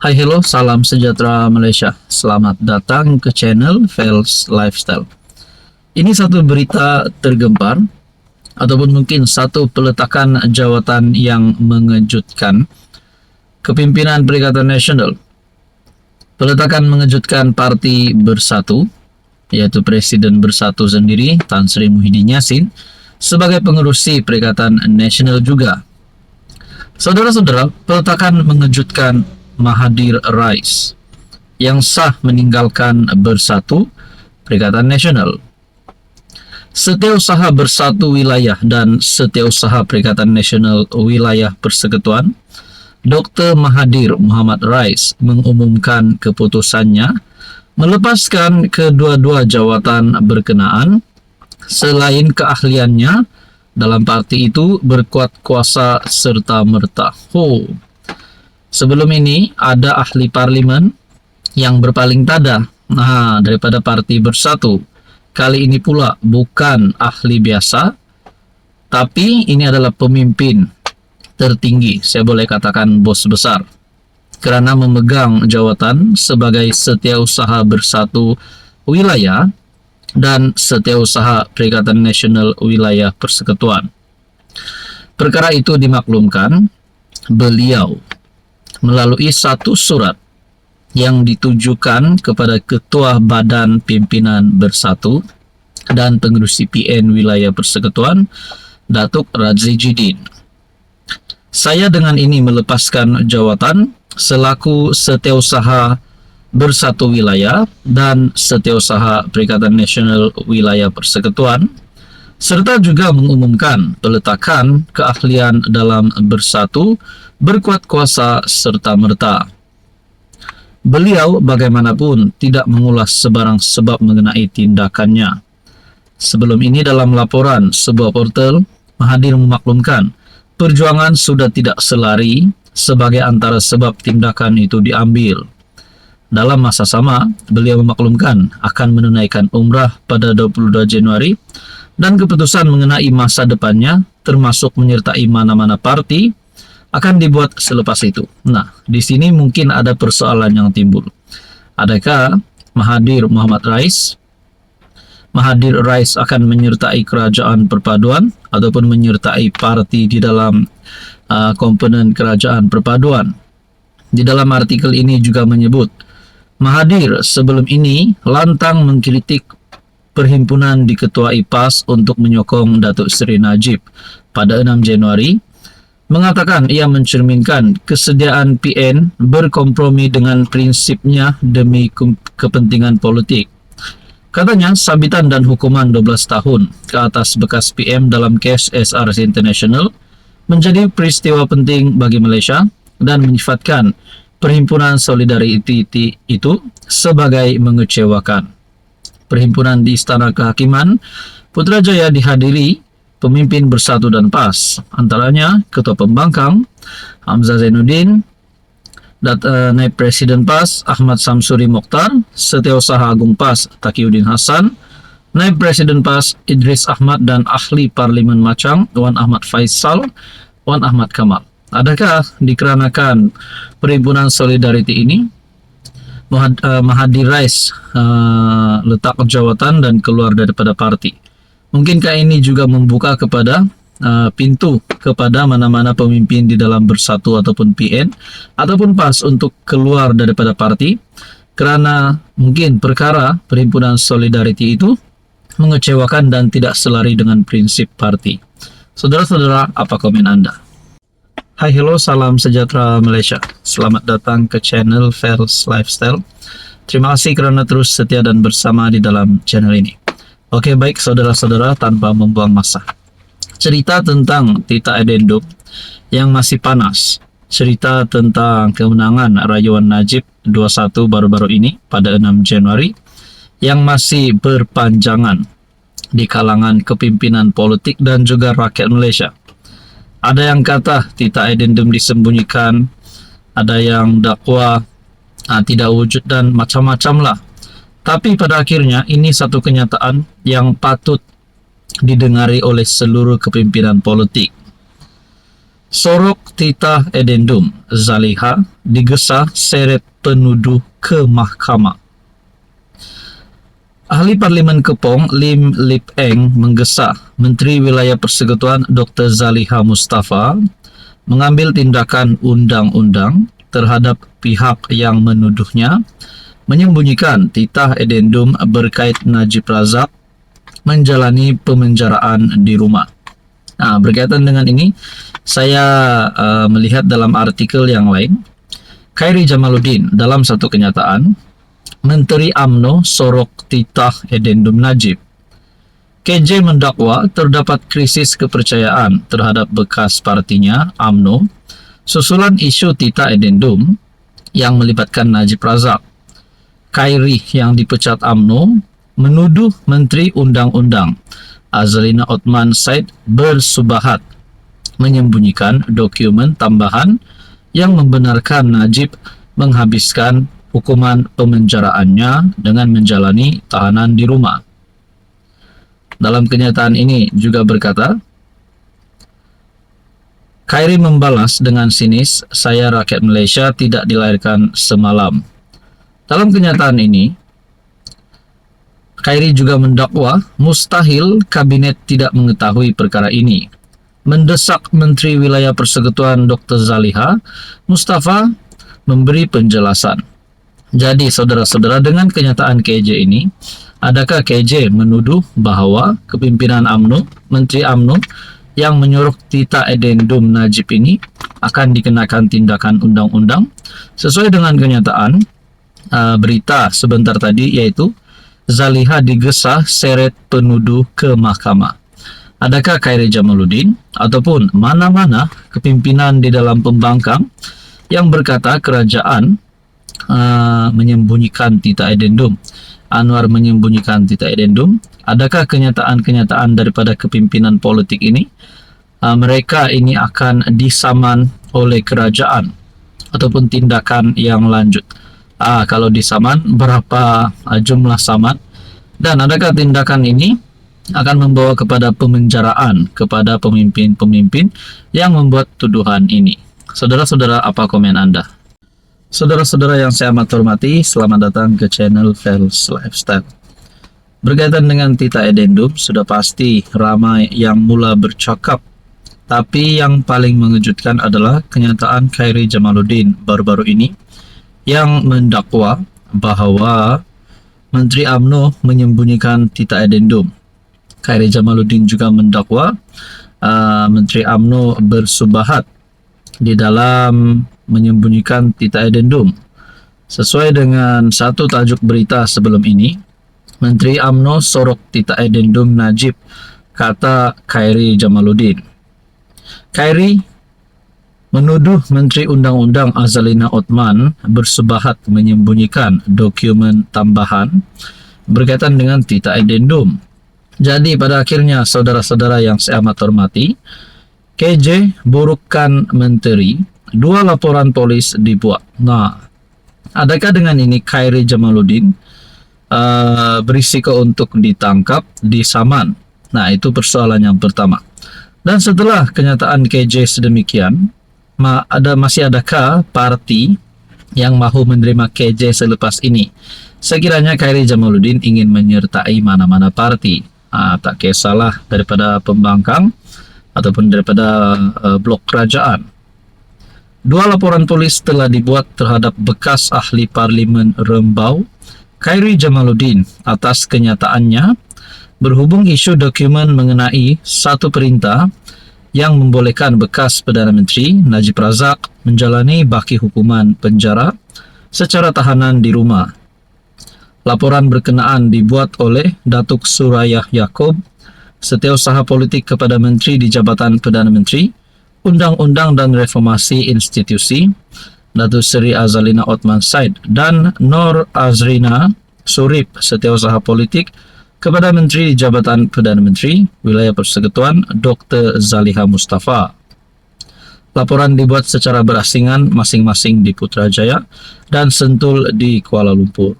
Hai hello, salam sejahtera Malaysia. Selamat datang ke channel Fels Lifestyle. Ini satu berita tergempar ataupun mungkin satu peletakan jawatan yang mengejutkan kepimpinan Perikatan Nasional. Peletakan mengejutkan Parti Bersatu, yaitu Presiden Bersatu sendiri, Tan Sri Muhyiddin Yassin, sebagai pengerusi Perikatan Nasional juga. Saudara-saudara, peletakan mengejutkan Mahathir Rais yang sah meninggalkan Bersatu Perikatan Nasional. Setiausaha Bersatu Wilayah dan Setiausaha Perikatan Nasional Wilayah Persekutuan, Dr. Mahathir Mohamad Rais mengumumkan keputusannya melepaskan kedua-dua jawatan berkenaan selain keahliannya dalam parti itu berkuat kuasa serta-merta. Sebelum ini ada ahli parlimen yang berpaling tada daripada Parti Bersatu. Kali ini pula bukan ahli biasa, tapi ini adalah pemimpin tertinggi, saya boleh katakan bos besar, kerana memegang jawatan sebagai Setiausaha Bersatu Wilayah dan Setiausaha Perikatan Nasional Wilayah Persekutuan. Perkara itu dimaklumkan beliau melalui satu surat yang ditujukan kepada Ketua Badan Pimpinan Bersatu dan Pengerusi PN Wilayah Persekutuan, Datuk Radzi Jidin. Saya dengan ini melepaskan jawatan selaku Setiausaha Bersatu Wilayah dan Setiausaha Perikatan Nasional Wilayah Persekutuan, serta juga mengumumkan peletakan keahlian dalam Bersatu berkuat kuasa serta-merta. Beliau bagaimanapun tidak mengulas sebarang sebab mengenai tindakannya. Sebelum ini dalam laporan sebuah portal, Mahathir memaklumkan perjuangan sudah tidak selari sebagai antara sebab tindakan itu diambil. Dalam masa sama, beliau memaklumkan akan menunaikan umrah pada 22 Januari dan keputusan mengenai masa depannya termasuk menyertai mana-mana parti akan dibuat selepas itu. Nah, di sini mungkin ada persoalan yang timbul. Adakah Mahathir Mohamad Rais akan menyertai kerajaan perpaduan ataupun menyertai parti di dalam komponen kerajaan perpaduan? Di dalam artikel ini juga menyebut Mahathir sebelum ini lantang mengkritik perhimpunan diketuai PAS untuk menyokong Datuk Seri Najib pada 6 Januari, mengatakan ia mencerminkan kesediaan PN berkompromi dengan prinsipnya demi kepentingan politik. Katanya, sabitan dan hukuman 12 tahun ke atas bekas PM dalam kes SRC International menjadi peristiwa penting bagi Malaysia dan menyifatkan Perhimpunan Solidariti itu sebagai mengecewakan. Perhimpunan di Istana Kehakiman Putrajaya dihadiri pemimpin Bersatu dan PAS, antaranya Ketua Pembangkang Hamzah Zainuddin, Naib Presiden PAS Ahmad Samsuri Mokhtar, Setiausaha Agung PAS Taqiyuddin Hassan, Naib Presiden PAS Idris Ahmad dan Ahli Parlimen Machang Wan Ahmad Faisal, Wan Ahmad Kamal. Adakah dikarenakan Perhimpunan Solidariti ini Mahathir Rais letak jawatan dan keluar daripada parti? Mungkinkah ini juga membuka kepada pintu kepada mana-mana pemimpin di dalam Bersatu ataupun PN ataupun PAS untuk keluar daripada parti kerana mungkin perkara Perhimpunan Solidariti itu mengecewakan dan tidak selari dengan prinsip parti? Saudara-saudara, apa komen Anda? Hai hello, salam sejahtera Malaysia. Selamat datang ke channel Fels Lifestyle. Terima kasih kerana terus setia dan bersama di dalam channel ini. Oke, baik saudara-saudara, tanpa membuang masa, cerita tentang Tita Edendum yang masih panas. Cerita tentang kemenangan rayuan Najib 21 baru-baru ini pada 6 Januari yang masih berpanjangan di kalangan kepimpinan politik dan juga rakyat Malaysia. Ada yang kata Tita Edendum disembunyikan, ada yang dakwa tidak wujud dan macam-macam lah. Tapi pada akhirnya ini satu kenyataan yang patut didengari oleh seluruh kepimpinan politik. Sorok titah edendum Zaliha digesa seret penuduh ke mahkamah. Ahli Parlimen Kepong Lim Lip Eng menggesa Menteri Wilayah Persekutuan Dr. Zaliha Mustafa mengambil tindakan undang-undang terhadap pihak yang menuduhnya menyembunyikan titah edendum berkait Najib Razak menjalani pemenjaraan di rumah. Nah, berkaitan dengan ini, saya melihat dalam artikel yang lain, Khairi Jamaluddin dalam satu kenyataan, Menteri UMNO sorok titah edendum Najib. KJ mendakwa terdapat krisis kepercayaan terhadap bekas partinya UMNO susulan isu titah edendum yang melibatkan Najib Razak. Khairi yang dipecat UMNO menuduh Menteri Undang-Undang Azalina Othman Said bersubahat menyembunyikan dokumen tambahan yang membenarkan Najib menghabiskan hukuman pemenjaraannya dengan menjalani tahanan di rumah. Dalam kenyataan ini juga berkata, Khairi membalas dengan sinis, saya rakyat Malaysia tidak dilahirkan semalam. Dalam kenyataan ini, Khairi juga mendakwa mustahil kabinet tidak mengetahui perkara ini. Mendesak Menteri Wilayah Persekutuan Dr. Zaliha Mustafa memberi penjelasan. Jadi, saudara-saudara, dengan kenyataan KJ ini, adakah KJ menuduh bahawa kepimpinan UMNO, Menteri UMNO yang menyuruh titah edendum Najib ini akan dikenakan tindakan undang-undang sesuai dengan kenyataan berita sebentar tadi, yaitu Zaliha digesa seret penuduh ke mahkamah. Adakah Khairi Jamaluddin ataupun mana-mana kepimpinan di dalam pembangkang yang berkata kerajaan menyembunyikan titah edendum, Anwar menyembunyikan titah edendum? Adakah kenyataan-kenyataan daripada kepimpinan politik ini mereka ini akan disaman oleh kerajaan ataupun tindakan yang lanjut? Kalau disaman, berapa jumlah saman? Dan adakah tindakan ini akan membawa kepada pemenjaraan kepada pemimpin-pemimpin yang membuat tuduhan ini? Saudara-saudara, apa komen Anda? Saudara-saudara yang saya amat hormati, selamat datang ke channel Fels Lifestyle. Berkaitan dengan titah edendum, sudah pasti ramai yang mula bercakap. Tapi yang paling mengejutkan adalah kenyataan Khairi Jamaluddin baru-baru ini yang mendakwa bahawa Menteri UMNO menyembunyikan titah edendum. Khairi Jamaluddin juga mendakwa Menteri UMNO bersubahat di dalam menyembunyikan titah edendum. Sesuai dengan satu tajuk berita sebelum ini, Menteri UMNO sorok titah edendum Najib, kata Khairi Jamaluddin. Khairi menuduh Menteri Undang-Undang Azalina Othman bersubahat menyembunyikan dokumen tambahan berkaitan dengan titah edendum. Jadi pada akhirnya, saudara-saudara yang saya amat hormati, KJ burukan menteri, 2 laporan polis dibuat. Nah, adakah dengan ini Khairi Jamaluddin berisiko untuk ditangkap, disaman? Nah, itu persoalan yang pertama. Dan setelah kenyataan KJ sedemikian, masih adakah parti yang mahu menerima KJ selepas ini? Sekiranya Khairi Jamaluddin ingin menyertai mana-mana parti, tak kisahlah daripada pembangkang ataupun daripada blok kerajaan. 2 laporan polis telah dibuat terhadap bekas ahli Parlimen Rembau, Khairi Jamaluddin, atas kenyataannya berhubung isu dokumen mengenai satu perintah yang membolehkan bekas Perdana Menteri Najib Razak menjalani baki hukuman penjara secara tahanan di rumah. Laporan berkenaan dibuat oleh Datuk Surayah Yaakob, Setiausaha Politik kepada Menteri di Jabatan Perdana Menteri, Undang-Undang dan Reformasi Institusi, Datuk Seri Azalina Othman Said, dan Nur Azrina Surip, Setiausaha Politik kepada Menteri di Jabatan Perdana Menteri, Wilayah Persekutuan Dr. Zaliha Mustafa. Laporan dibuat secara berasingan masing-masing di Putrajaya dan Sentul di Kuala Lumpur.